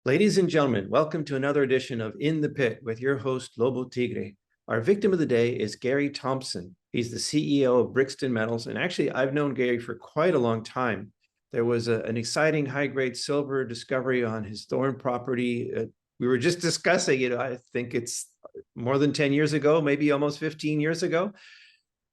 Ladies and gentlemen, welcome to another edition of In the Pit with your host, Lobo Tigre. Our victim of the day is Gary Thompson. He's the CEO of Brixton Metals. And actually, I've known Gary for quite a long time. There was an exciting high-grade silver discovery on his Thorn property. We were just discussing it. I think it's more than 10 years ago, maybe almost 15 years ago.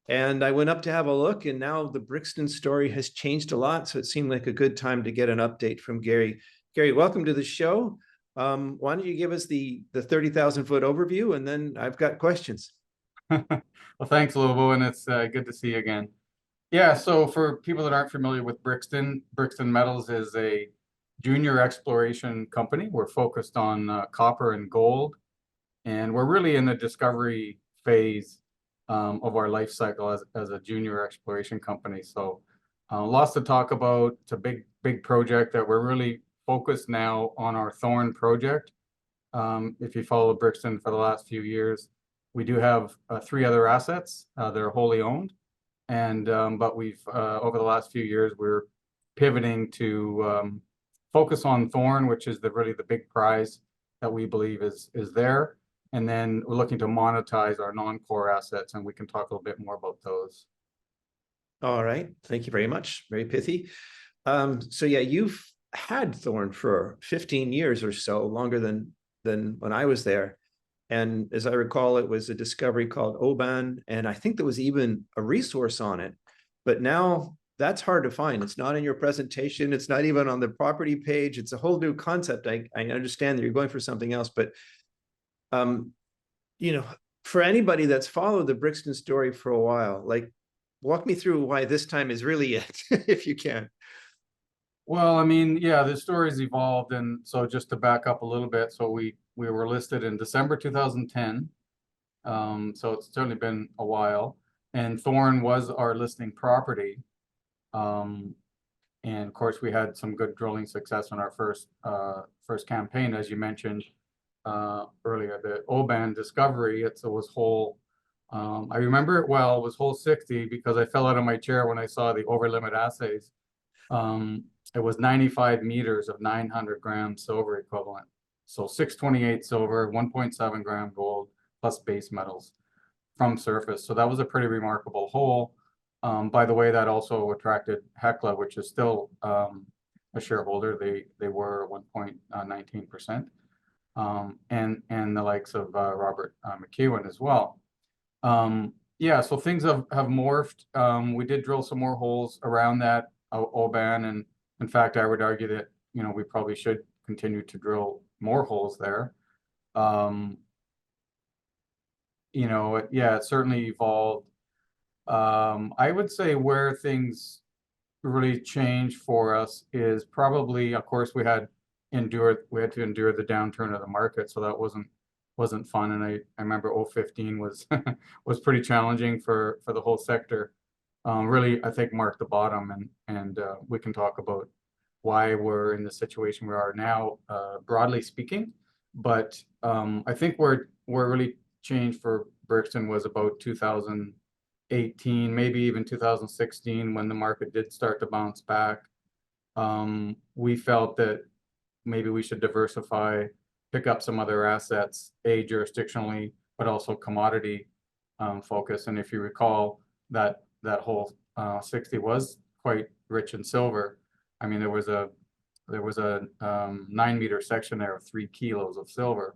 And I went up to have a look, and now the Brixton story has changed a lot. So it seemed like a good time to get an update from Gary. Gary, welcome to the show. Why don't you give us the 30,000-foot overview, and then I've got questions. Well, thanks, Lobo, and it's good to see you again. Yeah, so for people that aren't familiar with Brixton, Brixton Metals is a junior exploration company. We're focused on copper and gold, and we're really in the discovery phase of our life cycle as a junior exploration company. So lots to talk about. It's a big project that we're really focused now on our Thorn project. If you follow Brixton for the last few years, we do have 3 other assets that are wholly owned. And but we've over the last few years, we're pivoting to focus on Thorn, which is really the big prize that we believe is there. And then we're looking to monetize our non-core assets, and we can talk a little bit more about those. All right. Thank you very much. Very pithy. So yeah, you've had Thorn for 15 years or so, longer than when I was there. And as I recall, it was a discovery called Oban, and I think there was even a resource on it. But now that's hard to find. It's not in your presentation. It's not even on the property page. It's a whole new concept. I understand that you're going for something else, but for anybody that's followed the Brixton story for a while, like, walk me through why this time is really it, if you can. Well, I mean, yeah, the story's evolved, and so just to back up a little bit, so we were listed in December 2010, so it's certainly been a while, and Thorn was our listing property, and of course we had some good drilling success on our first campaign, as you mentioned earlier. The Oban discovery, it was hole. I remember it well. It was hole 60 because I fell out of my chair when I saw the over limit assays. It was 95 meters of 900 gram silver equivalent. So 628 silver, 1.7 gram gold, plus base metals from surface. So that was a pretty remarkable hole. By the way, that also attracted Hecla, which is still a shareholder. They were 1.19%. And the likes of Robert McEwen as well. Yeah, so things have morphed. We did drill some more holes around that Oban, and in fact, I would argue that we probably should continue to drill more holes there. Yeah, it certainly evolved. I would say where things really changed for us is probably, of course, we had to endure the downturn of the market, so that wasn't fun. And I remember 2015 was was pretty challenging for the whole sector. Really, I think marked the bottom, and we can talk about why we're in the situation we are now, broadly speaking. But I think where really changed for Brixton was about 2018, maybe even 2016, when the market did start to bounce back. We felt that maybe we should diversify, pick up some other assets, jurisdictionally, but also commodity focus. And if you recall, that whole 60 was quite rich in silver. I mean, there was a 9-meter section there of 3 kilos of silver.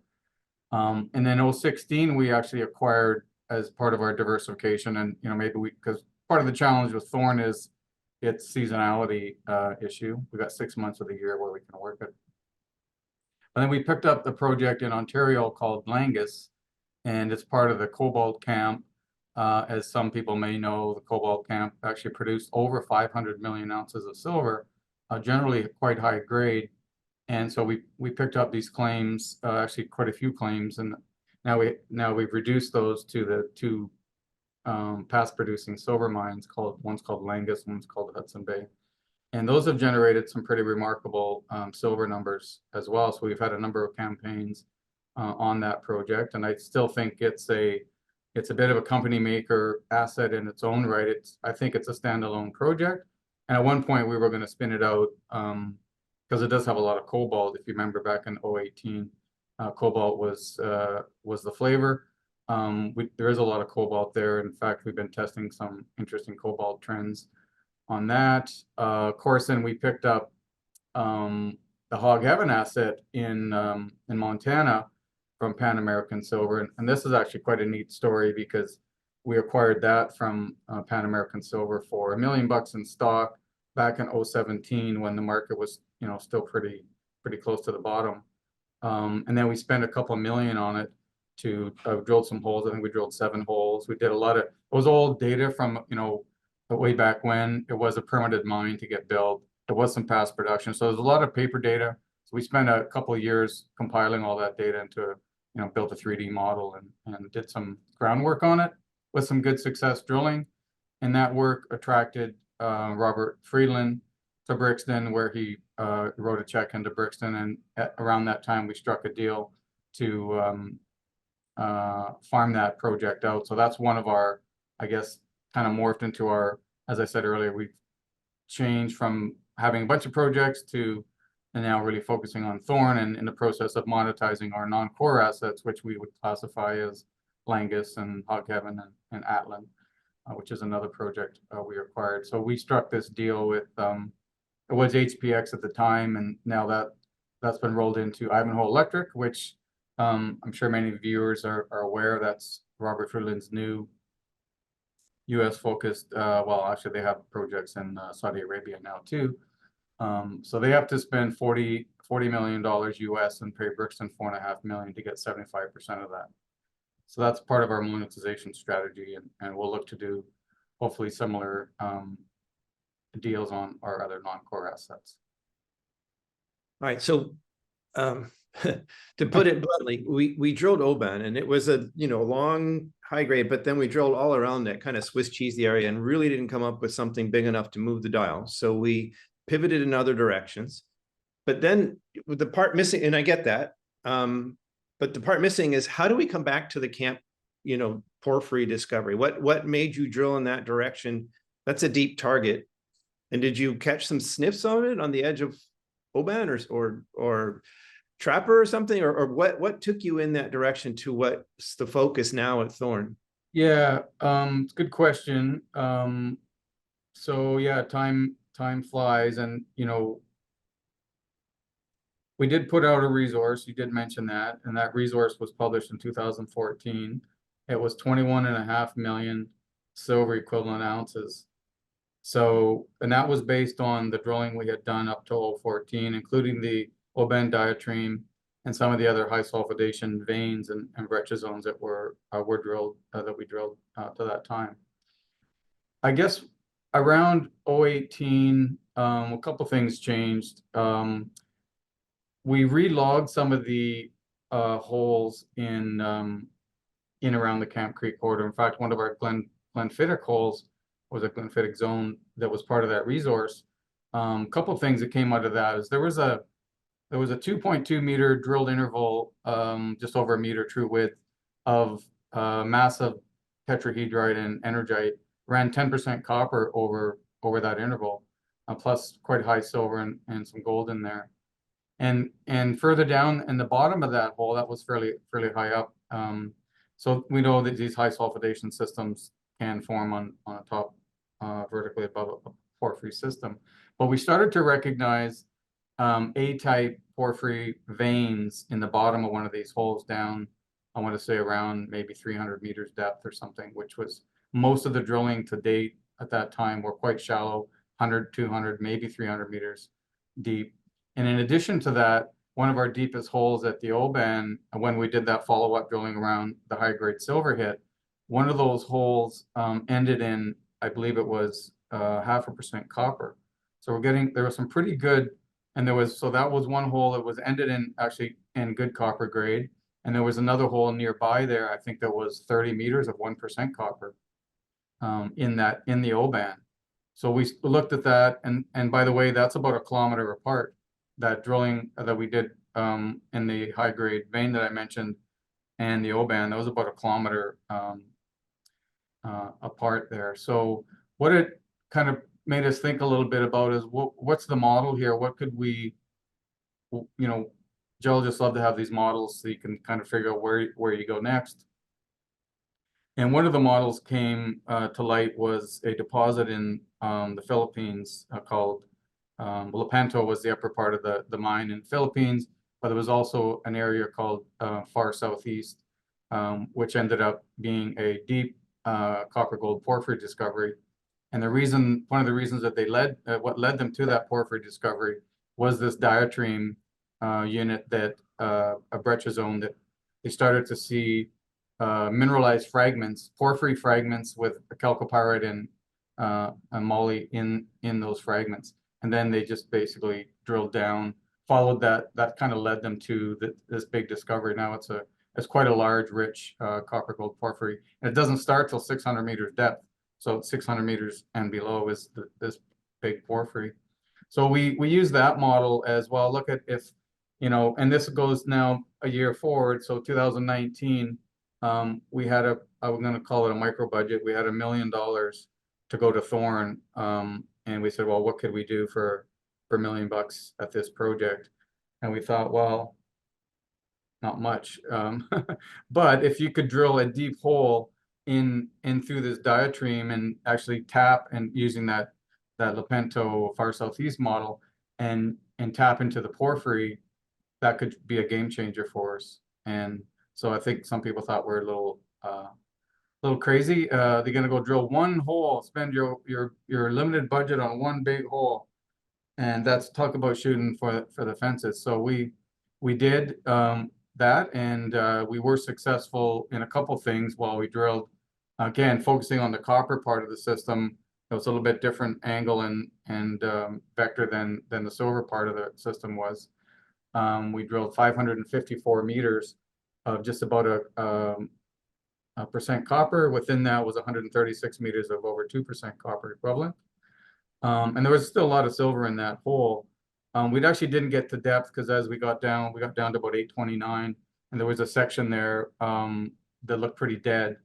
And then 2016, we actually acquired as part of our diversification. And maybe because part of the challenge with Thorn is its seasonality issue. We got 6 months of the year where we can work it. And then we picked up the project in Ontario called Langus, and it's part of the Cobalt Camp. As some people may know, the Cobalt Camp actually produced over 500 million ounces of silver, generally quite high grade. And so we picked up these claims, actually quite a few claims, and now we've reduced those to the 2 past producing silver mines, one's called Langus, one's called Hudson Bay. And those have generated some pretty remarkable silver numbers as well. So we've had a number of campaigns on that project, and I still think it's a bit of a company maker asset in its own right. I think it's a standalone project, and at one point we were going to spin it out because it does have a lot of cobalt. If you remember back in 2018, cobalt was the flavor. There is a lot of cobalt there. In fact, we've been testing some interesting cobalt trends on that. Of course, then we picked up the Hog Heaven asset in Montana from Pan American Silver, and this is actually quite a neat story because we acquired that from Pan American Silver for $1 million in stock back in 2017 when the market was, you know, still pretty close to the bottom. And then we spent a couple million on it to drilled some holes. I think we drilled 7 holes. We did a lot of, it was old data from, you know, way back when it was a permitted mine to get built. There was some past production. So there's a lot of paper data. So we spent a couple of years compiling all that data into, you know, built a 3D model and did some groundwork on it with some good success drilling. And that work attracted Robert Friedland to Brixton, where he wrote a check into Brixton. And around that time, we struck a deal to farm that project out. So that's one of our, I guess, kind of morphed into our, as I said earlier, we've changed from having a bunch of projects to and now really focusing on Thorn and in the process of monetizing our non-core assets, which we would classify as Langus and Hog Heaven and Atlin, which is another project we acquired. So we struck this deal with, it was HPX at the time, and now that's been rolled into Ivanhoe Electric, which I'm sure many viewers are aware. That's Robert Friedland's new US focused, well, actually they have projects in Saudi Arabia now too. So they have to spend $40 million US and pay Brixton $4.5 million to get 75% of that. So that's part of our monetization strategy, and we'll look to do hopefully similar deals on our other non-core assets. All right, so to put it bluntly, we drilled Oban, and it was a, you know, long high grade, but then we drilled all around that kind of Swiss cheese the area and really didn't come up with something big enough to move the dial. So we pivoted in other directions. But then with the part missing, and I get that, but the part missing is how do we come back to the camp, you know, porphyry discovery? What made you drill in that direction? That's a deep target. And did you catch some sniffs on it on the edge of Oban or Trapper or something, or what took you in that direction to what's the focus now at Thorn? Yeah, it's a good question. So yeah, time flies, and you know, we did put out a resource. You did mention that, and that resource was published in 2014. It was 21.5 million silver equivalent ounces. So, and that was based on the drilling we had done up to 2014, including the Oban diatreme and some of the other high sulfidation veins and breccia zones that were drilled, that we drilled to that time. I guess around 2018, a couple things changed. We relogged some of the holes in around the Camp Creek corridor. In fact, one of our Glenfiddich holes was a Glenfiddich zone that was part of that resource. Couple of things that came out of that is there was a 2.2 meter drilled interval, just over a meter true width of massive tetrahedrite and energite, ran 10% copper over that interval, plus quite high silver and some gold in there. And further down in the bottom of that hole, that was fairly high up. So we know that these high sulfidation systems can form on a top vertically above a porphyry system. But we started to recognize A-type porphyry veins in the bottom of one of these holes down, I want to say around maybe 300 meters depth or something, which was most of the drilling to date at that time were quite shallow, 100, 200, maybe 300 meters deep. And in addition to that, one of our deepest holes at the Oban, when we did that follow-up drilling around the high-grade silver hit, one of those holes ended in, I believe it was 0.5% copper. So there was some pretty good, and so that was one hole that was ended in actually in good copper grade. And there was another hole nearby there, I think that was 30 meters of 1% copper in the Oban. So we looked at that, and by the way, that's about 1 kilometer apart. That drilling that we did in the high grade vein that I mentioned and the Oban, that was about 1 kilometer apart there. So what it kind of made us think a little bit about is what's the model here? What could we you know, geologists love to have these models so you can kind of figure out where you go next. And one of the models came to light was a deposit in the Philippines called Lepanto was the upper part of the mine in the Philippines, but there was also an area called far southeast, which ended up being a deep copper gold porphyry discovery. And one of the reasons that what led them to that porphyry discovery was this diatreme unit that a breccia zone that they started to see mineralized fragments, porphyry fragments with chalcopyrite and moly in those fragments. And then they just basically drilled down, followed that kind of led them to this big discovery. Now it's quite a large, rich copper gold porphyry. And it doesn't start till 600 meters depth. So 600 meters and below is this big porphyry. So we use that model as well. Look at if, and this goes now a year forward. So 2019, we had I'm going to call it a micro budget. We had $1 million to go to Thorn. And we said, well, what could we do for $1 million at this project? And we thought, well, not much. But if you could drill a deep hole in through this diatreme and actually tap and using that Lepanto far southeast model and tap into the porphyry, that could be a game changer for us. And so I think some people thought we're a little crazy. They're gonna go drill one hole, spend your limited budget on one big hole, and that's talk about shooting for the fences. So we did that, and we were successful in a couple things while we drilled. Again, focusing on the copper part of the system, it was a little bit different angle and vector than the silver part of the system was. We drilled 554 meters of just about a percent copper. Within that was 136 meters of over 2% copper equivalent. And there was still a lot of silver in that hole. We actually didn't get to depth because as we got down to about 829, and there was a section there that looked pretty dead.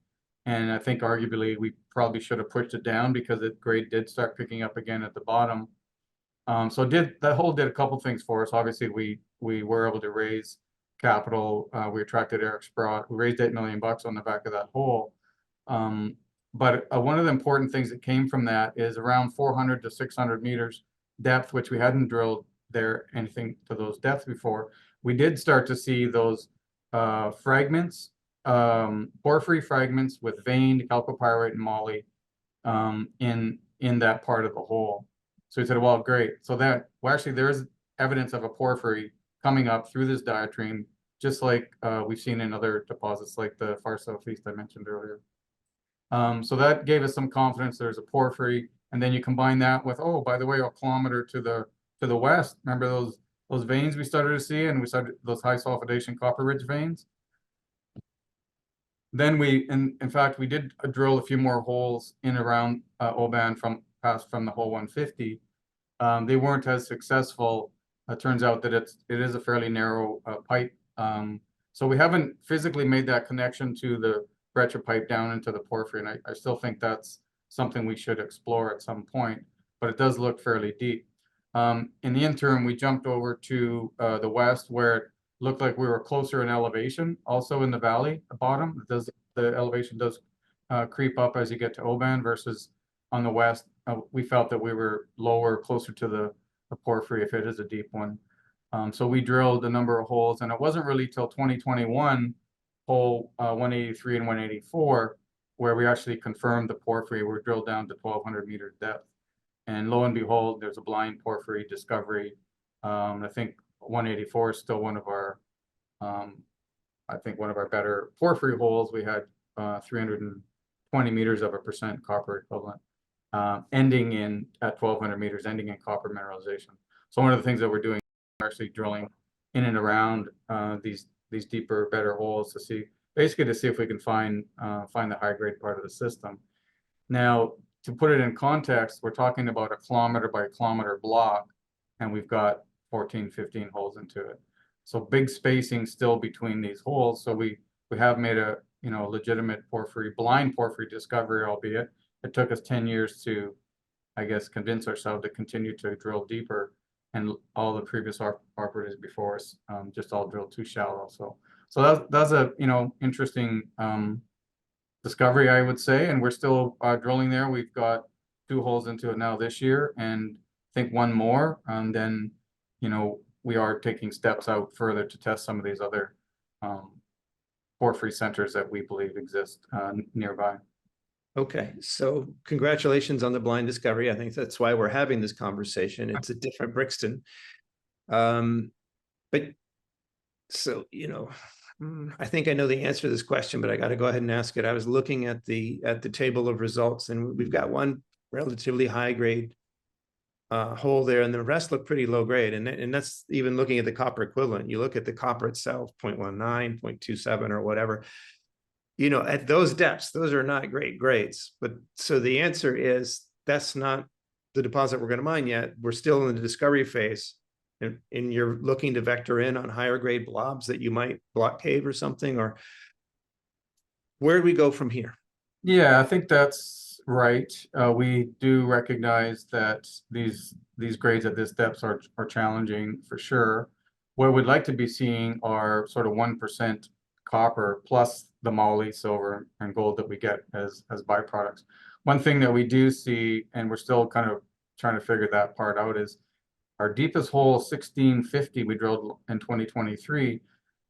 And I think arguably we probably should have pushed it down because the grade did start picking up again at the bottom. So that hole did a couple things for us. Obviously, we were able to raise capital. We attracted Eric Sprott. We raised $8 million on the back of that hole. But one of the important things that came from that is around 400 to 600 meters depth, which we hadn't drilled there anything to those depths before. We did start to see those fragments, porphyry fragments with veined chalcopyrite and moly in that part of the hole. So we said, well, great. So actually there is evidence of a porphyry coming up through this diatreme, just like we've seen in other deposits like the far southeast I mentioned earlier. So that gave us some confidence there's a porphyry, and then you combine that with, oh, by the way, a kilometer to the west. Remember those veins we started to see, and we started those high sulfidation copper rich veins. Then in fact, we did drill a few more holes in around Oban from the hole 150. They weren't as successful. It turns out that it is a fairly narrow pipe. So we haven't physically made that connection to the breccia pipe down into the porphyry, and I still think that's something we should explore at some point, but it does look fairly deep. In the interim, we jumped over to the west where it looked like we were closer in elevation, also in the valley, the bottom. The elevation does creep up as you get to Oban versus on the west. We felt that we were lower, closer to the porphyry if it is a deep one. So we drilled a number of holes, and it wasn't really till 2021, hole 183 and 184, where we actually confirmed the porphyry. We're drilled down to 1,200 meters depth. And lo and behold, there's a blind porphyry discovery. I think 184 is still one of our, better porphyry holes. We had 320 meters of a percent copper equivalent, ending at 1,200 meters, ending in copper mineralization. So one of the things that we're doing is actually drilling in and around these deeper, better holes to see if we can find the high grade part of the system. Now, to put it in context, we're talking about a kilometer by kilometer block, and we've got 14, 15 holes into it. So big spacing still between these holes. So we have made a legitimate blind porphyry discovery, albeit it took us 10 years to, I guess, convince ourselves to continue to drill deeper. and all the previous operators before us just all drilled too shallow. So that's a interesting discovery, I would say, and we're still drilling there. We've got 2 holes into it now this year, and I think 1 more, and then we are taking steps out further to test some of these other porphyry centers that we believe exist nearby. Okay, so congratulations on the blind discovery. I think that's why we're having this conversation. It's a different Brixton. But so, I think I know the answer to this question, but I got to go ahead and ask it. I was looking at the table of results, and we've got one relatively high grade hole there, and the rest look pretty low grade. And that's even looking at the copper equivalent. You look at the copper itself, 0.19, 0.27, or whatever. At those depths, those are not great grades. But so the answer is that's not the deposit we're going to mine yet. We're still in the discovery phase. And you're looking to vector in on higher grade blobs that you might block cave or something, or where do we go from here? Yeah, I think that's right. We do recognize that these grades at this depth are challenging for sure. What we'd like to be seeing are sort of 1% copper plus the moly, silver, and gold that we get as byproducts. One thing that we do see, and we're still kind of trying to figure that part out, is our deepest hole, 1650, we drilled in 2023. If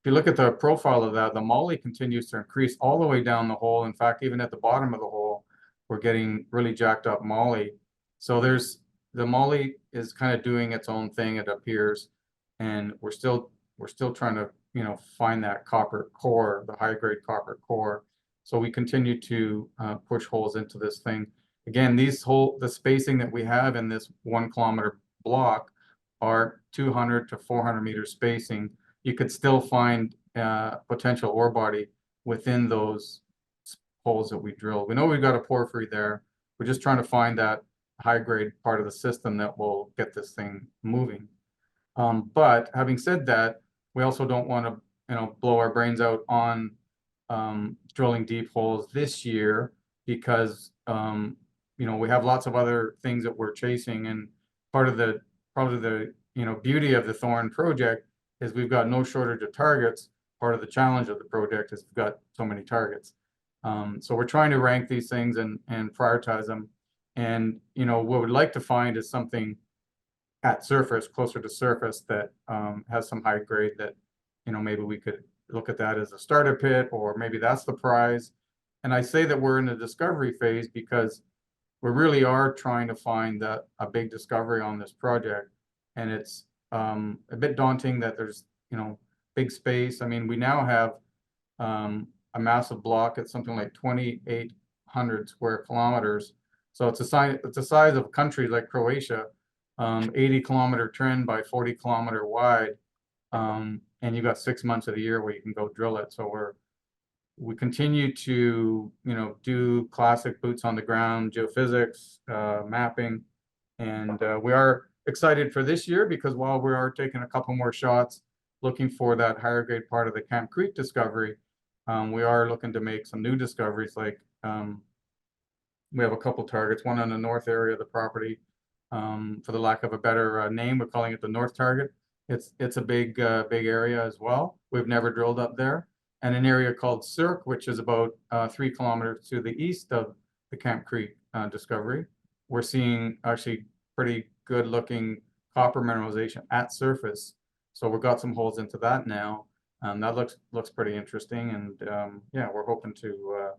you look at the profile of that, the moly continues to increase all the way down the hole. In fact, even at the bottom of the hole, we're getting really jacked up moly. So the moly is kind of doing its own thing, it appears, and we're still trying to find that copper core, the high grade copper core. So we continue to push holes into this thing. Again, the spacing that we have in this 1 kilometer block are 200 to 400 meter spacing. You could still find potential ore body within those holes that we drilled. We know we've got a porphyry there. We're just trying to find that high grade part of the system that will get this thing moving. But having said that, we also don't want to blow our brains out on drilling deep holes this year, because we have lots of other things that we're chasing, and part of the beauty of the Thorn project is we've got no shortage of targets. Part of the challenge of the project is we've got so many targets. So we're trying to rank these things and prioritize them. And what we'd like to find is something at surface, closer to surface, that has some high grade that maybe we could look at that as a starter pit, or maybe that's the prize. And I say that we're in the discovery phase because we really are trying to find a big discovery on this project, and it's a bit daunting that there's big space. I mean, we now have a massive block at something like 2,800 square kilometers. So it's the size of a country like Croatia, 80-kilometer trend by 40-kilometer wide, and you got 6 months of the year where you can go drill it. So we continue to do classic boots on the ground geophysics, mapping, and we are excited for this year because while we are taking a couple more shots looking for that higher grade part of the Camp Creek discovery, we are looking to make some new discoveries. Like we have a couple targets, one on the north area of the property. For the lack of a better name, we're calling it the North Target. It's a big area as well. We've never drilled up there. And an area called Cirque, which is about 3 kilometers to the east of the Camp Creek discovery. We're seeing actually pretty good looking copper mineralization at surface. So we've got some holes into that now. That looks pretty interesting. And yeah, we're hoping to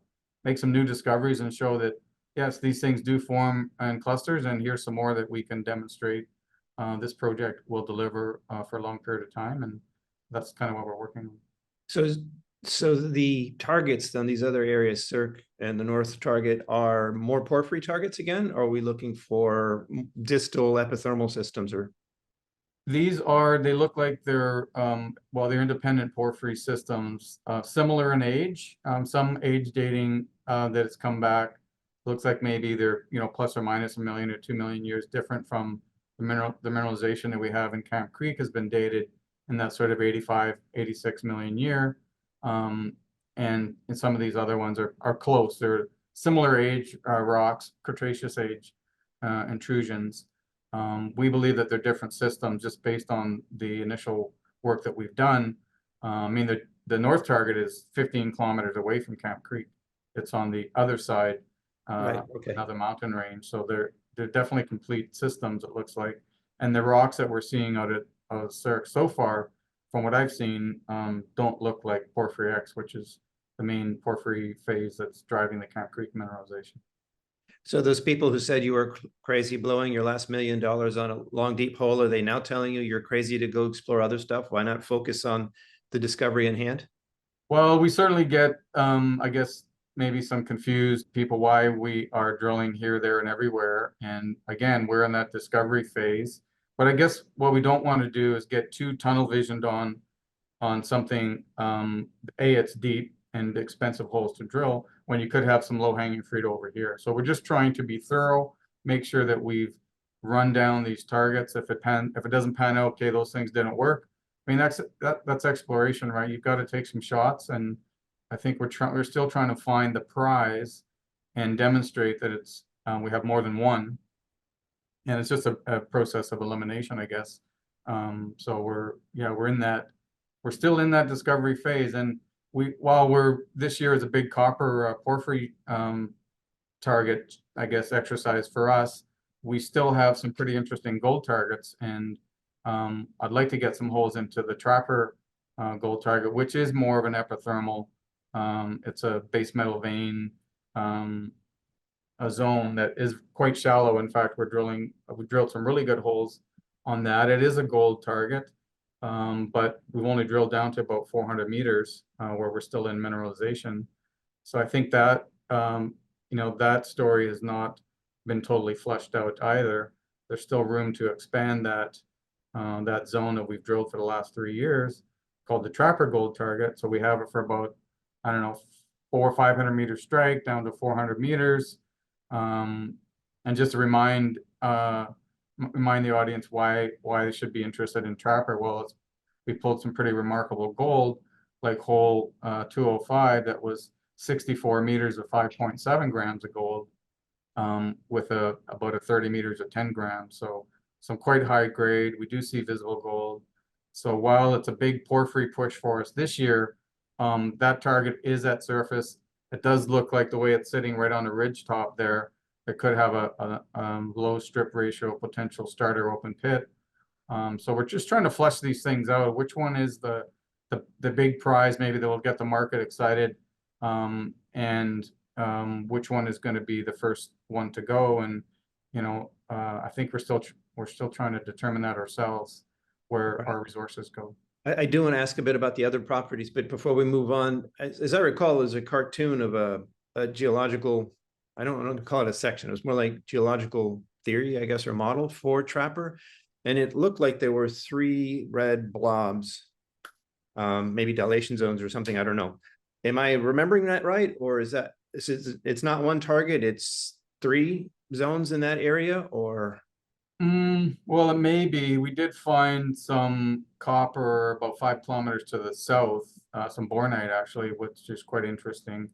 make some new discoveries and show that, yes, these things do form in clusters, and here's some more that we can demonstrate this project will deliver for a long period of time. And that's kind of what we're working on. So the targets on these other areas, Cirque and the North Target, are more porphyry targets again? Or are we looking for distal epithermal systems? Or they look like they're they're independent porphyry systems, similar in age, some age dating that it's come back. Looks like maybe they're plus or minus 1 million or 2 million years different from the mineralization that we have in Camp Creek has been dated in that sort of 85, 86 million year. And some of these other ones are close. They're similar age rocks, Cretaceous age intrusions. We believe that they're different systems just based on the initial work that we've done. I mean, the north target is 15 kilometers away from Camp Creek. It's on the other side, Right. Okay. another mountain range. So they're definitely complete systems, it looks like. And the rocks that we're seeing out at Cirque so far, from what I've seen, don't look like Porphyry X, which is the main porphyry phase that's driving the Camp Creek mineralization. So those people who said you were crazy blowing your last $1 million on a long, deep hole, are they now telling you you're crazy to go explore other stuff? Why not focus on the discovery in hand? Well, we certainly get, I guess, maybe some confused people why we are drilling here, there, and everywhere. And again, we're in that discovery phase. But I guess what we don't want to do is get too tunnel visioned on something. It's deep and expensive holes to drill when you could have some low-hanging fruit over here. So we're just trying to be thorough, make sure that we've run down these targets. If it doesn't pan out, okay, those things didn't work. I mean, that's exploration, right? You've got to take some shots, and I think we're still trying to find the prize and demonstrate that it's we have more than one, and it's just a process of elimination, I guess. So we're still in that discovery phase, and while this year is a big copper porphyry target, I guess, exercise for us, we still have some pretty interesting gold targets, and I'd like to get some holes into the Trapper gold target, which is more of an epithermal. It's a base metal vein, a zone that is quite shallow. In fact, we drilled some really good holes on that. It is a gold target, but we've only drilled down to about 400 meters where we're still in mineralization. So I think that, that story has not been totally fleshed out either. There's still room to expand that zone that we've drilled for the last 3 years, called the Trapper gold target. So we have it for about, I don't know, 400 or 500 meter strike down to 400 meters. And just to remind the audience why they should be interested in Trapper. Well, we pulled some pretty remarkable gold, like hole 205, that was 64 meters of 5.7 grams of gold, with about a 30 meters of 10 grams. So some quite high grade. We do see visible gold. So while it's a big porphyry push for us this year, that target is at surface. It does look like the way it's sitting right on the ridge top there, it could have a low strip ratio potential starter open pit. So we're just trying to flesh these things out. Which one is the big prize maybe that will get the market excited, and which one is going to be the first one to go? And I think we're still trying to determine that ourselves, where our resources go. I do want to ask a bit about the other properties, but before we move on, as I recall, there's a cartoon of a geological, I don't want to call it a section, it was more like geological theory, I guess, or model for Trapper. And it looked like there were 3 red blobs, maybe dilation zones or something, I don't know. Am I remembering that right? Or it's not one target, it's 3 zones in that area, or? Well, it may be. We did find some copper about 5 kilometers to the south, some bornite actually, which is quite interesting.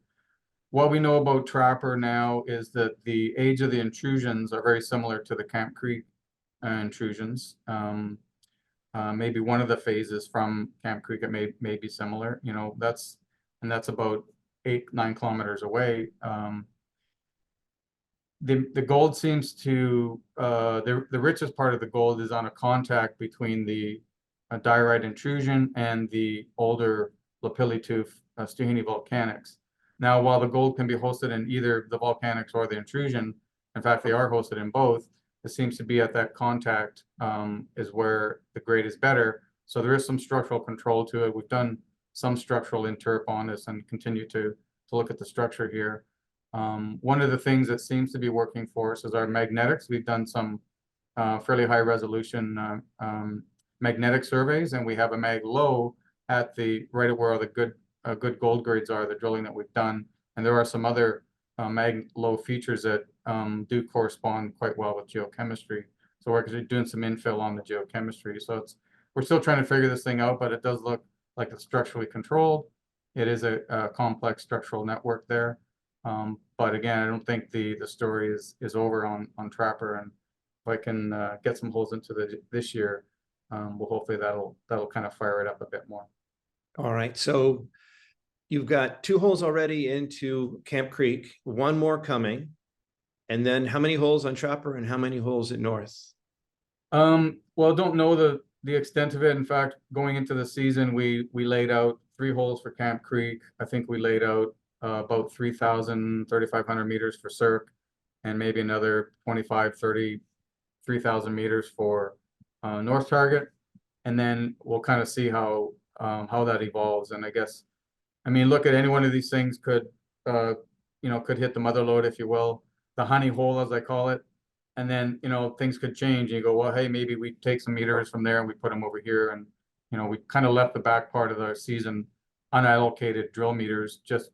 What we know about Trapper now is that the age of the intrusions are very similar to the Camp Creek intrusions. Maybe one of the phases from Camp Creek, it may be similar. That's about 8-9 kilometers away. The gold seems to the richest part of the gold is on a contact between the diorite intrusion and the older Lapilli-Tooth Stuhini volcanics. Now, while the gold can be hosted in either the volcanics or the intrusion, in fact, they are hosted in both, it seems to be at that contact is where the grade is better. So there is some structural control to it. We've done some structural interp on this and continue to look at the structure here. One of the things that seems to be working for us is our magnetics. We've done some fairly high resolution magnetic surveys, and we have a mag low at right at where all the good gold grades are, the drilling that we've done. And there are some other mag low features that do correspond quite well with geochemistry. So we're actually doing some infill on the geochemistry. So we're still trying to figure this thing out, but it does look like it's structurally controlled. It is a complex structural network there. But again, I don't think the story is over on Trapper, and I can get some holes into this year, well, hopefully that'll kind of fire it up a bit more. All right. So you've got 2 holes already into Camp Creek, 1 more coming. And then how many holes on Trapper and how many holes at North? Well, don't know the extent of it. In fact, going into the season, we laid out 3 holes for Camp Creek. I think we laid out about 3,500 meters for Cirque, and maybe another 3,000 meters for North Target. And then we'll kind of see how that evolves. And I mean, look, at any one of these things could could hit the mother lode, if you will, the honey hole, as I call it. And then, things could change. You go, well, hey, maybe we take some meters from there and we put them over here. And, we kind of left the back part of the season unallocated drill meters just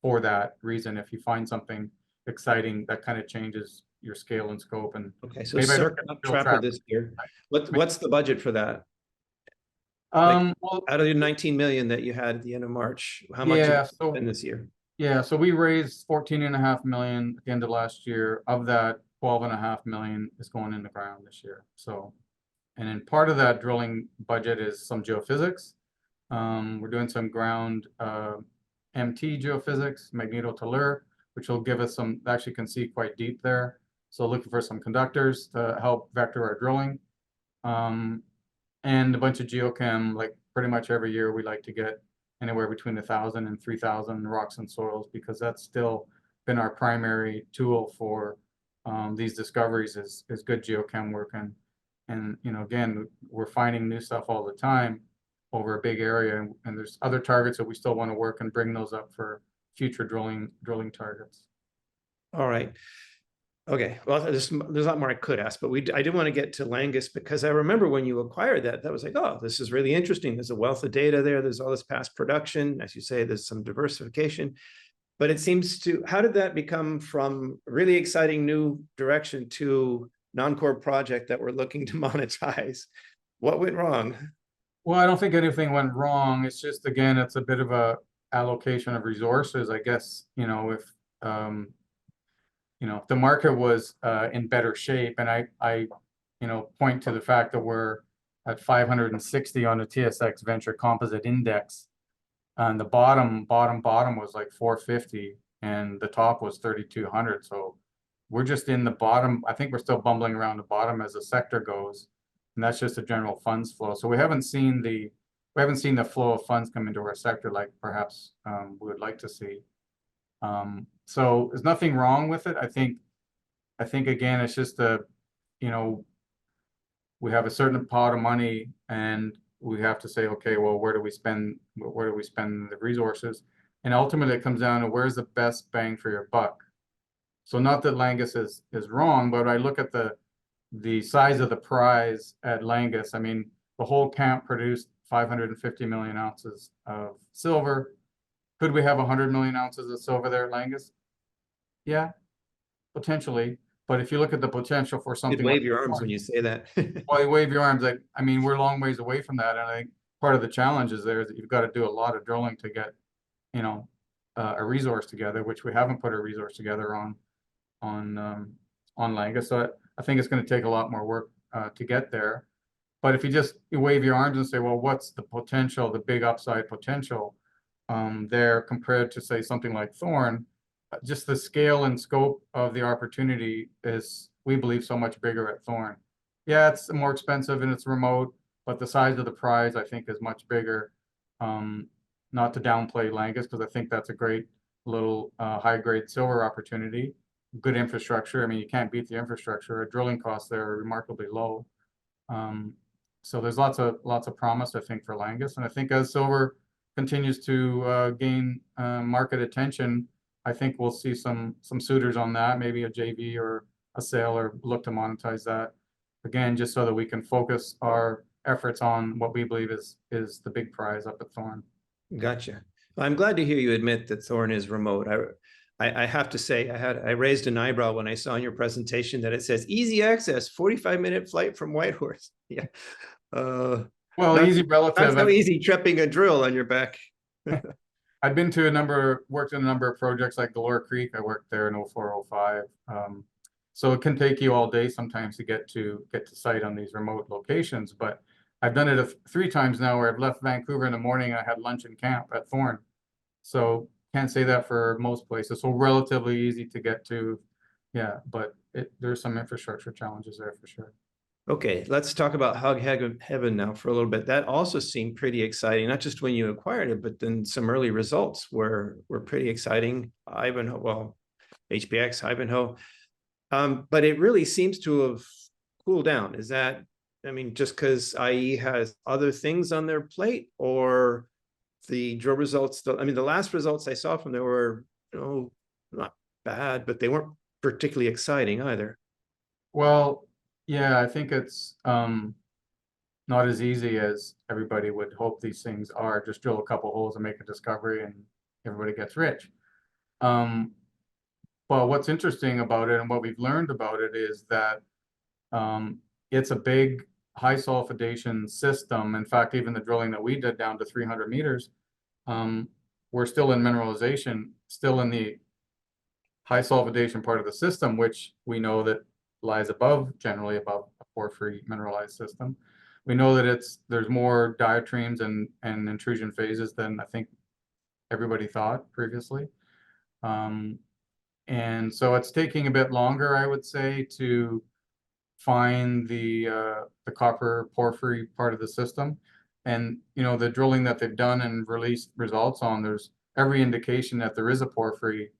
for that reason. If you find something exciting, that kind of changes your scale and scope. And okay, so Cirque, not Trapper this year. What's the budget for that? Well, out of the 19 million that you had at the end of March, how much in this year? Yeah, so we raised 14.5 million at the end of last year. Of that, 12.5 million is going in the ground this year. So, and then part of that drilling budget is some geophysics. We're doing some ground MT geophysics, magnetotellure, which will give us some, actually can see quite deep there. So looking for some conductors to help vector our drilling. And a bunch of geochem, like pretty much every year we like to get anywhere between 1,000 and 3,000 rocks and soils, because that's still been our primary tool for these discoveries is good geochem work. And again, we're finding new stuff all the time over a big area, and there's other targets that we still want to work and bring those up for future drilling targets. All right. Okay, well, there's a lot more I could ask, but I do want to get to Langus, because I remember when you acquired that was like, oh, this is really interesting. There's a wealth of data there. There's all this past production. As you say, there's some diversification. But it seems how did that become from really exciting new direction to non-core project that we're looking to monetize? What went wrong? Well, I don't think anything went wrong. It's just, again, it's a bit of a allocation of resources. I guess, if the market was in better shape, and I point to the fact that we're at 560 on the TSX Venture Composite Index, and the bottom was like 450, and the top was 3,200. So we're just in the bottom. I think we're still bumbling around the bottom as the sector goes, and that's just a general funds flow. So we haven't seen the flow of funds come into our sector like perhaps we would like to see. So there's nothing wrong with it. I think again, it's just we have a certain pot of money, and we have to say, okay, well, where do we spend the resources? And ultimately it comes down to where's the best bang for your buck. So not that Langus is wrong, but I look at the size of the prize at Langus. I mean, the whole camp produced 550 million ounces of silver. Could we have 100 million ounces of silver there at Langus? Yeah, potentially. But if you look at the potential for something, you wave your arms when you say that. Well, you wave your arms. I mean, we're a long ways away from that, and I think part of the challenge is there is that you've got to do a lot of drilling to get, a resource together, which we haven't put a resource together on Langus. So I think it's going to take a lot more work to get there. But if you wave your arms and say, well, what's the potential, the big upside potential there compared to, say, something like Thorn? Just the scale and scope of the opportunity is, we believe, so much bigger at Thorn. Yeah, it's more expensive and it's remote, but the size of the prize, I think, is much bigger. Not to downplay Langus, because I think that's a great little high-grade silver opportunity. Good infrastructure. I mean, you can't beat the infrastructure. Our drilling costs there are remarkably low. So there's lots of promise, I think, for Langus. And I think as silver continues to gain market attention, I think we'll see some suitors on that, maybe a JV or a sale, or look to monetize that again, just so that we can focus our efforts on what we believe is the big prize up at Thorn. Gotcha. Well, I'm glad to hear you admit that Thorn is remote. I have to say, I raised an eyebrow when I saw in your presentation that it says easy access, 45-minute flight from Whitehorse. Yeah. Well, easy relative. Not so easy tripping a drill on your back. I've been to worked in a number of projects like Galore Creek. I worked there in 04, 05. So it can take you all day sometimes to get to site on these remote locations. But I've done it 3 times now where I've left Vancouver in the morning and I had lunch in camp at Thorn. So can't say that for most places. So relatively easy to get to. Yeah, but there's some infrastructure challenges there for sure. Okay, let's talk about Hog Heaven now for a little bit. That also seemed pretty exciting, not just when you acquired it, but then some early results were pretty exciting. Ivanhoe, well, HPX, Ivanhoe. But it really seems to have cooled down. Is that, I mean, just because IE has other things on their plate, or the drill results, I mean, the last results I saw from there were, not bad, but they weren't particularly exciting either. Well, yeah, I think it's not as easy as everybody would hope these things are. Just drill a couple holes and make a discovery and everybody gets rich. But what's interesting about it and what we've learned about it is that it's a big high sulfidation system. In fact, even the drilling that we did down to 300 meters, we're still in mineralization, still in the high sulfidation part of the system, which we know that lies generally above a porphyry mineralized system. We know that there's more diatremes and intrusion phases than I think everybody thought previously. And so it's taking a bit longer, I would say, to find the copper porphyry part of the system. And the drilling that they've done and released results on, there's every indication that there is a porphyry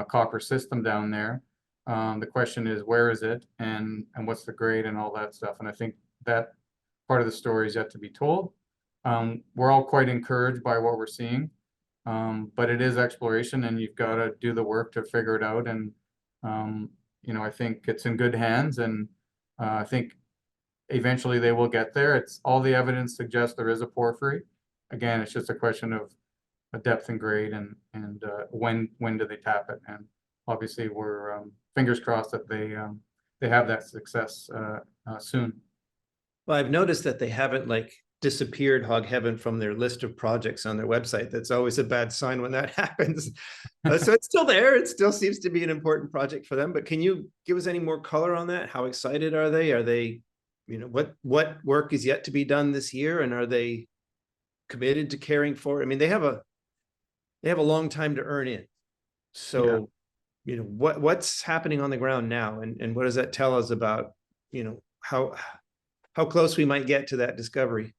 copper system down there. The question is, where is it, and what's the grade and all that stuff. And I think that part of the story is yet to be told. We're all quite encouraged by what we're seeing, but it is exploration, and you've got to do the work to figure it out. And I think it's in good hands, and I think eventually they will get there. It's all the evidence suggests there is a porphyry. Again, it's just a question of a depth and grade, and when do they tap it. And obviously we're fingers crossed that they have that success soon. Well, I've noticed that they haven't disappeared Hog Heaven from their list of projects on their website. That's always a bad sign when that happens. So it's still there. It still seems to be an important project for them. But can you give us any more color on that? How excited are they? Are they, what work is yet to be done this year, and are they committed to carrying forward? I mean, they have a long time to earn in. So, yeah. What's happening on the ground now, and what does that tell us about, how close we might get to that discovery?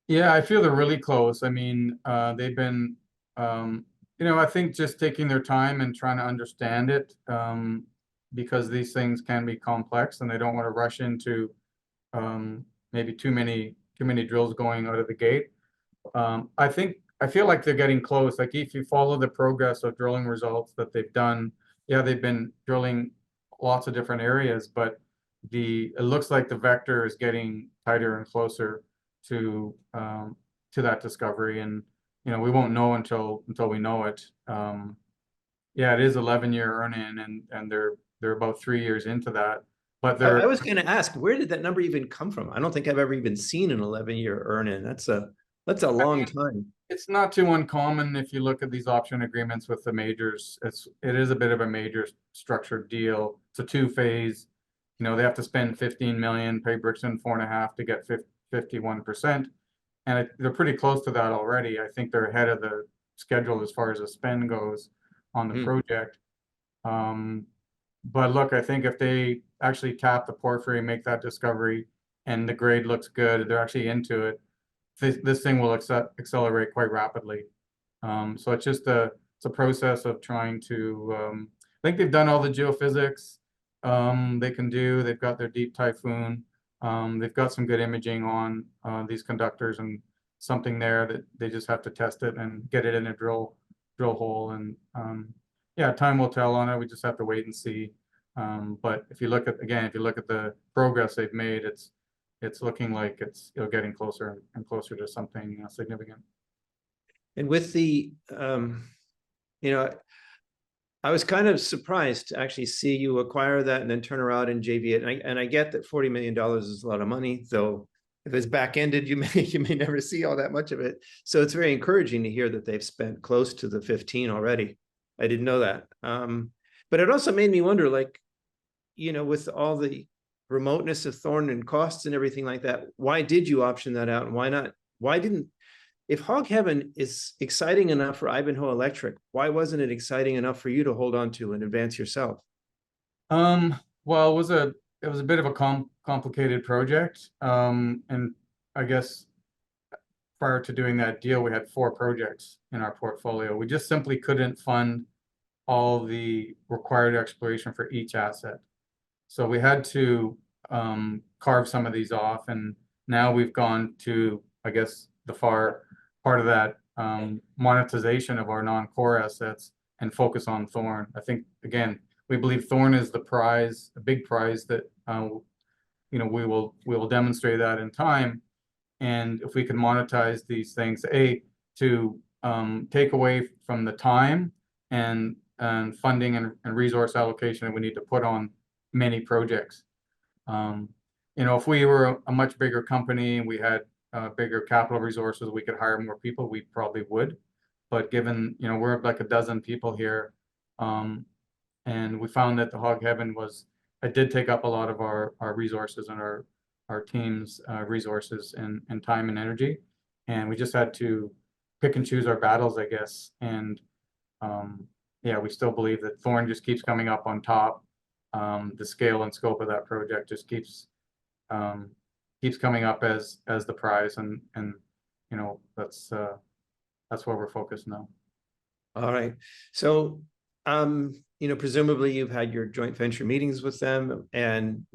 Yeah, I feel they're really close. I mean, they've been, I think just taking their time and trying to understand it, because these things can be complex, and they don't want to rush into maybe too many drills going out of the gate. I feel like they're getting close. Like if you follow the progress of drilling results that they've done, yeah, they've been drilling lots of different areas, but it looks like the vector is getting tighter and closer to that discovery. And we won't know until we know it. Yeah, it is 11-year earn-in, and they're about 3 years into that. But I was going to ask, where did that number even come from? I don't think I've ever even seen an 11-year earn-in. That's a long time. It's not too uncommon if you look at these option agreements with the majors. It is a bit of a major structured deal. It's a 2-phase. They have to spend 15 million, pay Brixton 4.5 to get 51%, and they're pretty close to that already. I think they're ahead of the schedule as far as the spend goes on the project. But look, I think if they actually tap the porphyry and make that discovery, and the grade looks good, they're actually into it, this thing will accelerate quite rapidly. So it's just a process of trying to. I think they've done all the geophysics they can do. They've got their deep typhoon. They've got some good imaging on these conductors, and something there that they just have to test it and get it in a drill hole. And yeah, time will tell on it. We just have to wait and see. But if you look at the progress they've made, it's looking like it's getting closer and closer to something significant. And with the I was kind of surprised to actually see you acquire that and then turn around and JV it. And I get that $40 million is a lot of money, though if it's back-ended, you may never see all that much of it. So it's very encouraging to hear that they've spent close to the 15 already. I didn't know that. But it also made me wonder, with all the remoteness of Thorn and costs and everything like that, why did you option that out? And why not? Why didn't, if Hog Heaven is exciting enough for Ivanhoe Electric, why wasn't it exciting enough for you to hold on to and advance yourself? Well, it was a bit of a complicated project. And I guess prior to doing that deal, we had 4 projects in our portfolio. We just simply couldn't fund all the required exploration for each asset. So we had to carve some of these off, and now we've gone to, I guess, the far part of that monetization of our non-core assets and focus on Thorn. I think, again, we believe Thorn is the prize, a big prize that we will demonstrate that in time. And if we can monetize these things, to take away from the time and funding and resource allocation that we need to put on many projects. If we were a much bigger company and we had bigger capital resources, we could hire more people, we probably would. But given, we're like a dozen people here, and we found that the Hog Heaven it did take up a lot of our resources and our team's resources and time and energy. And we just had to pick and choose our battles, I guess. And yeah, we still believe that Thorn just keeps coming up on top. The scale and scope of that project just keeps coming up as the prize, and that's where we're focused now. All right. So, presumably you've had your joint venture meetings with them, and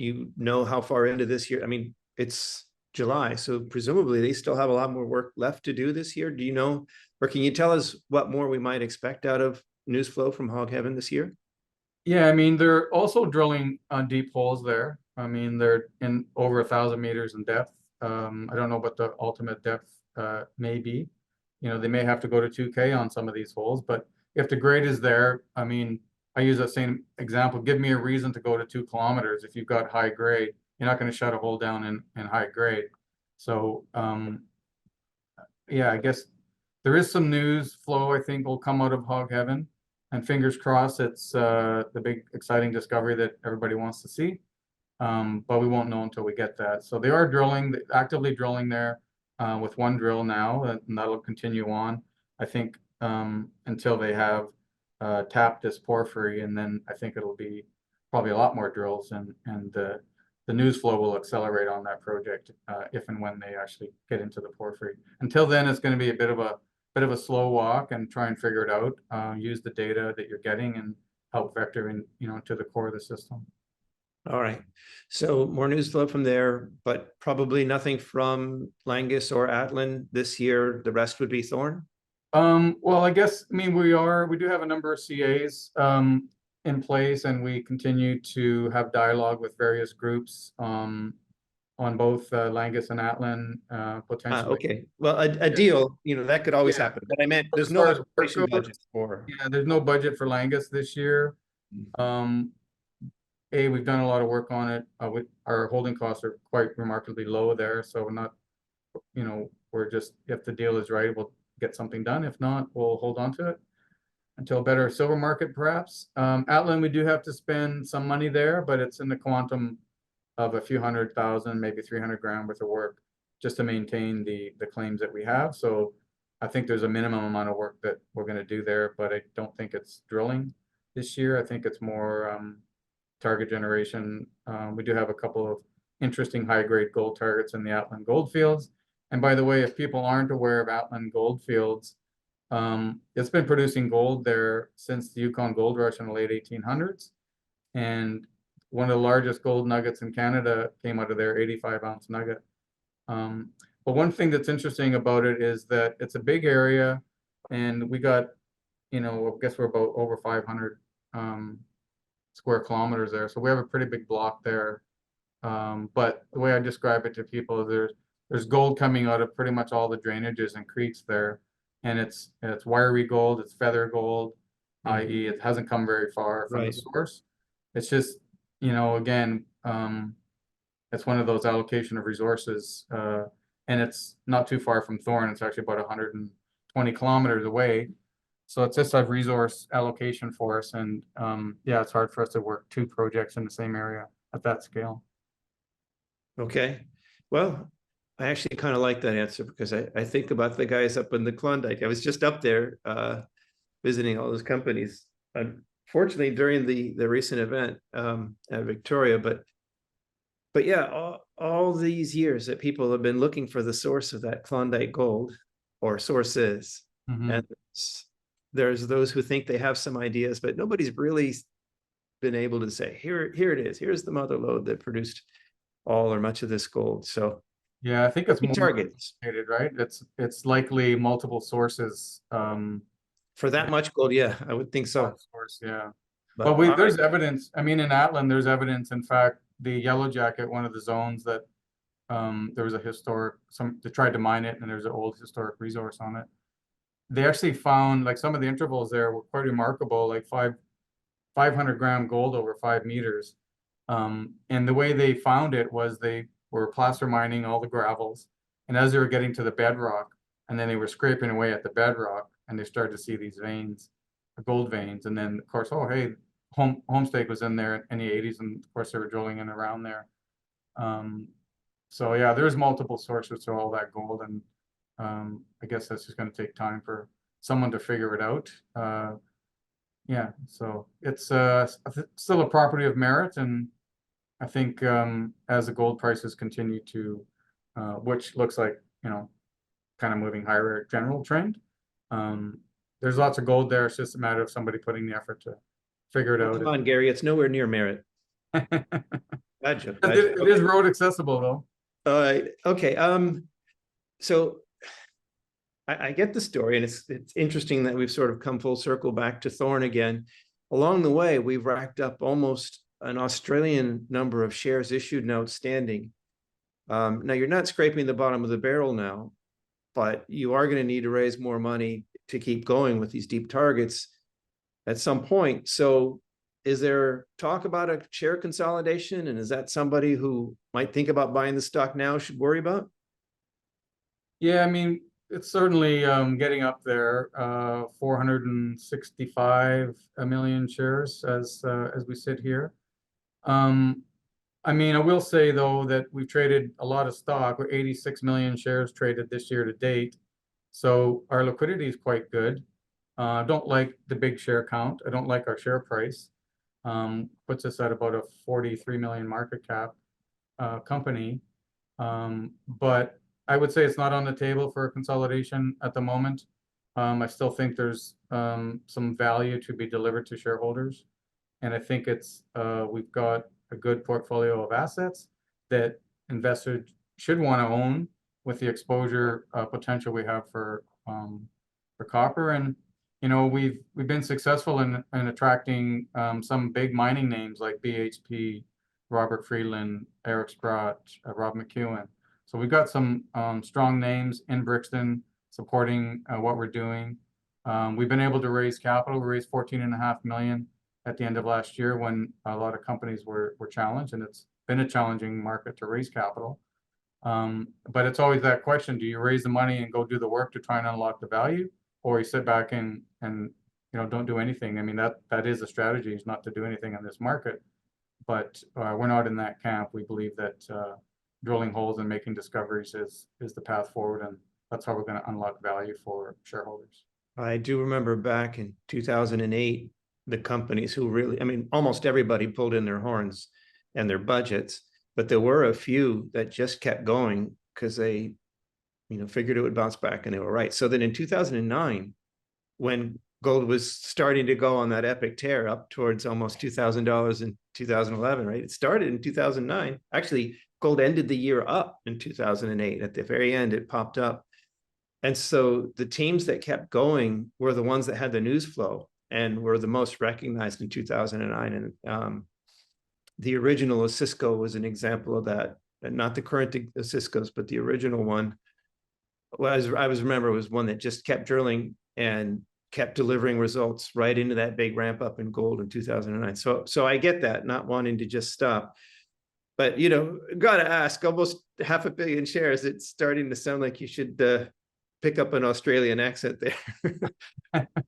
how far into this year. I mean, it's July, so presumably they still have a lot more work left to do this year. Do you know, or can you tell us what more we might expect out of news flow from Hog Heaven this year? Yeah, I mean, they're also drilling on deep holes there. I mean, they're in over 1,000 meters in depth. I don't know what the ultimate depth may be. They may have to go to 2K on some of these holes, but if the grade is there, I mean, I use that same example. Give me a reason to go to 2 kilometers. If you've got high grade, you're not going to shut a hole down in high grade. So, yeah, I guess there is some news flow, I think, will come out of Hog Heaven. And fingers crossed, it's the big exciting discovery that everybody wants to see. But we won't know until we get that. So they are actively drilling there with 1 drill now, and that'll continue on, I think, until they have tapped this porphyry. And then I think it'll be probably a lot more drills, and the news flow will accelerate on that project if and when they actually get into the porphyry. Until then, it's going to be a bit of a slow walk and try and figure it out. Use the data that you're getting and help vector in, to the core of the system. All right. So more news flow from there, but probably nothing from Langus or Atlin this year. The rest would be Thorn. Well, I guess, we do have a number of CAs in place, and we continue to have dialogue with various groups on both Langus and Atlin potentially. Okay. Well, a deal, that could always happen. But I meant there's no exploration budget for. Yeah, there's no budget for Langus this year. We've done a lot of work on it. Our holding costs are quite remarkably low there, so we're not, we're just, if the deal is right, we'll get something done. If not, we'll hold on to it until a better silver market, perhaps. Atlin, we do have to spend some money there, but it's in the quantum of a few $100,000, maybe 300 grand worth of work just to maintain the claims that we have. So I think there's a minimum amount of work that we're going to do there, but I don't think it's drilling this year. I think it's more target generation. We do have a couple of interesting high-grade gold targets in the Atlin gold fields. And by the way, if people aren't aware of Atlin gold fields, it's been producing gold there since the Yukon Gold Rush in the late 1800s. And one of the largest gold nuggets in Canada came out of their 85-ounce nugget. But one thing that's interesting about it is that it's a big area, and we got, I guess we're about over 500 square kilometers there. So we have a pretty big block there. But the way I describe it to people is there's gold coming out of pretty much all the drainages and creeks there. And it's wiry gold, it's feather gold, i.e. it hasn't come very far from the source. It's just, again, it's one of those allocation of resources, and it's not too far from Thorn. It's actually about 120 kilometers away. So it's just a resource allocation for us, and yeah, it's hard for us to work two projects in the same area at that scale. Okay. Well, I actually kind of like that answer because I think about the guys up in the Klondike. I was just up there visiting all those companies. Unfortunately, during the recent event at Victoria, but yeah, all these years that people have been looking for the source of that Klondike gold or sources. And there's those who think they have some ideas, but nobody's really been able to say, here it is. Here's the mother lode that produced all or much of this gold. So yeah, I think it's more targets complicated, right? It's likely multiple sources. for that much gold. Yeah, I would think so. Source, yeah. But Well, there's evidence. I mean, in Atlin, there's evidence. In fact, the Yellow Jacket, one of the zones that there was a historic, they tried to mine it, and there's an old historic resource on it. They actually found, like, some of the intervals there were quite remarkable, like 500-gram gold over 5 meters. And the way they found it was they were placer mining all the gravels, and as they were getting to the bedrock, and then they were scraping away at the bedrock, and they started to see these veins, gold veins, and then of course, oh hey, Homestake was in there in the 80s, and of course they were drilling in around there. So yeah, there's multiple sources to all that gold, and I guess that's just going to take time for someone to figure it out. Yeah, so it's still a property of merit, and I think as the gold prices continue to, which looks like, kind of moving higher general trend, there's lots of gold there. It's just a matter of somebody putting the effort to figure it out. Come on, Gary, it's nowhere near merit. Gotcha. It is road accessible though. All right. Okay. So I get the story, and it's interesting that we've sort of come full circle back to Thorn again. Along the way, we've racked up almost an Australian number of shares issued and outstanding. Now, you're not scraping the bottom of the barrel now, but you are going to need to raise more money to keep going with these deep targets at some point. So is there talk about a share consolidation? And is that somebody who might think about buying the stock now should worry about? Yeah, I mean, it's certainly getting up there, 465 million shares as we sit here. I mean, I will say though that we've traded a lot of stock. We're 86 million shares traded this year to date, so our liquidity is quite good. I don't like the big share count. I don't like our share price. Puts us at about a 43 million market cap company, but I would say it's not on the table for a consolidation at the moment. I still think there's some value to be delivered to shareholders, and I think we've got a good portfolio of assets that investors should want to own with the exposure potential we have for copper. And we've been successful in attracting some big mining names like BHP, Robert Friedland, Eric Sprott, Rob McEwen. So we've got some strong names in Brixton supporting what we're doing. We've been able to raise capital. We raised 14.5 million at the end of last year when a lot of companies were challenged, and it's been a challenging market to raise capital. But it's always that question: do you raise the money and go do the work to try and unlock the value, or you sit back and don't do anything? I mean, that is a strategy, is not to do anything in this market. But we're not in that camp. We believe that drilling holes and making discoveries is the path forward, and that's how we're going to unlock value for shareholders. I do remember back in 2008, the companies who really, I mean, almost everybody pulled in their horns and their budgets, but there were a few that just kept going because they, figured it would bounce back, and they were right. So then in 2009, when gold was starting to go on that epic tear up towards almost $2,000 in 2011, right? It started in 2009. Actually, gold ended the year up in 2008. At the very end, it popped up. And so the teams that kept going were the ones that had the news flow and were the most recognized in 2009. And the original Osisko was an example of that. And not the current Osiskos, but the original one. Well, I remember was one that just kept drilling and kept delivering results right into that big ramp up in gold in 2009. So I get that, not wanting to just stop. But, got to ask, almost 500 million shares, it's starting to sound like you should pick up an Australian accent there.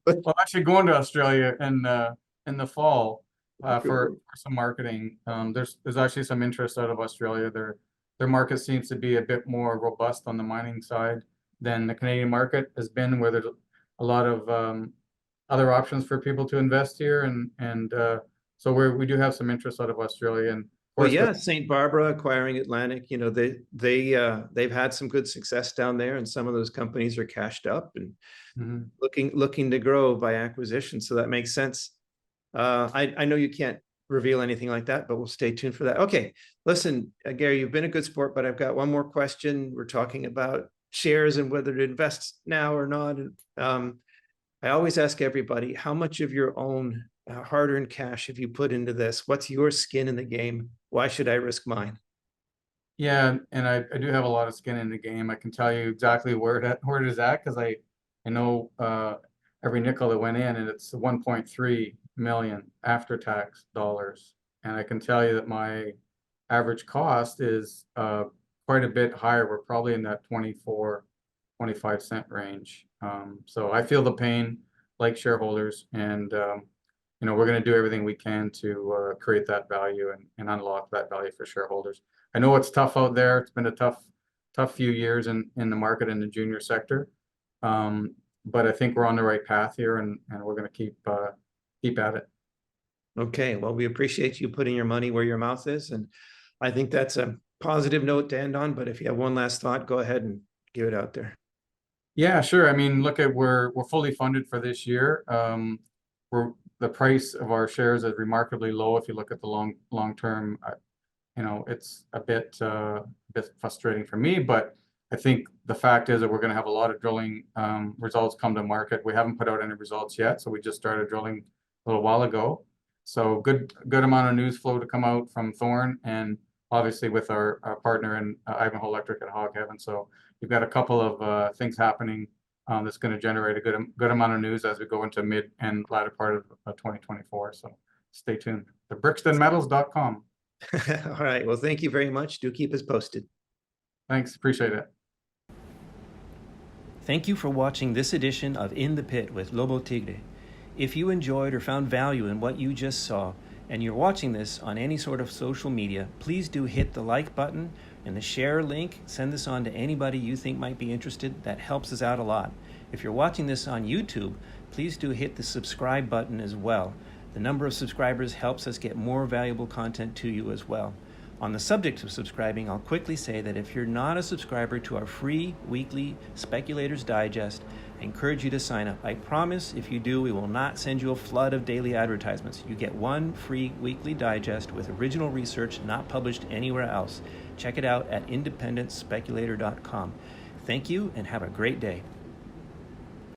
Well, actually going to Australia in the fall for Cool. some marketing. There's actually some interest out of Australia. Their market seems to be a bit more robust on the mining side than the Canadian market has been, where there's a lot of other options for people to invest here, and so we do have some interest out of Australia, and of Well, course yeah, St. Barbara acquiring Atlantic, you know, they've had some good success down there, and some of those companies are cashed up and Mhm. looking to grow by acquisition. So that makes sense. I know you can't reveal anything like that, but we'll stay tuned for that. Okay, listen, Gary, you've been a good sport, but I've got one more question. We're talking about shares and whether to invest now or not. And I always ask everybody, how much of your own hard-earned cash have you put into this? What's your skin in the game? Why should I risk mine? Yeah, and I do have a lot of skin in the game. I can tell you exactly where it is at, because I know every nickel that went in, and it's 1.3 million after tax dollars. And I can tell you that my average cost is quite a bit higher. We're probably in that 24-25 cent range. So I feel the pain like shareholders, and we're going to do everything we can to create that value and unlock that value for shareholders. I know it's tough out there. It's been a tough few years in the market in the junior sector. But I think we're on the right path here, and we're going to keep at it. Okay, well, we appreciate you putting your money where your mouth is, and I think that's a positive note to end on. But if you have one last thought, go ahead and give it out there. Yeah, sure. I mean, look at we're fully funded for this year. The price of our shares is remarkably low if you look at the long term. It's a bit frustrating for me, but I think the fact is that we're going to have a lot of drilling results come to market. We haven't put out any results yet, so we just started drilling a little while ago. So good amount of news flow to come out from Thorn, and obviously with our partner in Ivanhoe Electric at Hog Heaven. So we've got a couple of things happening that's going to generate a good amount of news as we go into mid and latter part of 2024. So stay tuned. The BrixtonMetals.com. All right. Well, thank you very much. Do keep us posted. Thanks. Appreciate it. Thank you for watching this edition of In the Pit with Lobo Tigre. If you enjoyed or found value in what you just saw, and you're watching this on any sort of social media, please do hit the like button and the share link. Send this on to anybody you think might be interested. That helps us out a lot. If you're watching this on YouTube, please do hit the subscribe button as well. The number of subscribers helps us get more valuable content to you as well. On the subject of subscribing, I'll quickly say that if you're not a subscriber to our free weekly Speculators Digest, I encourage you to sign up. I promise if you do, we will not send you a flood of daily advertisements. You get one free weekly digest with original research not published anywhere else. Check it out at independentspeculator.com. Thank you and have a great day.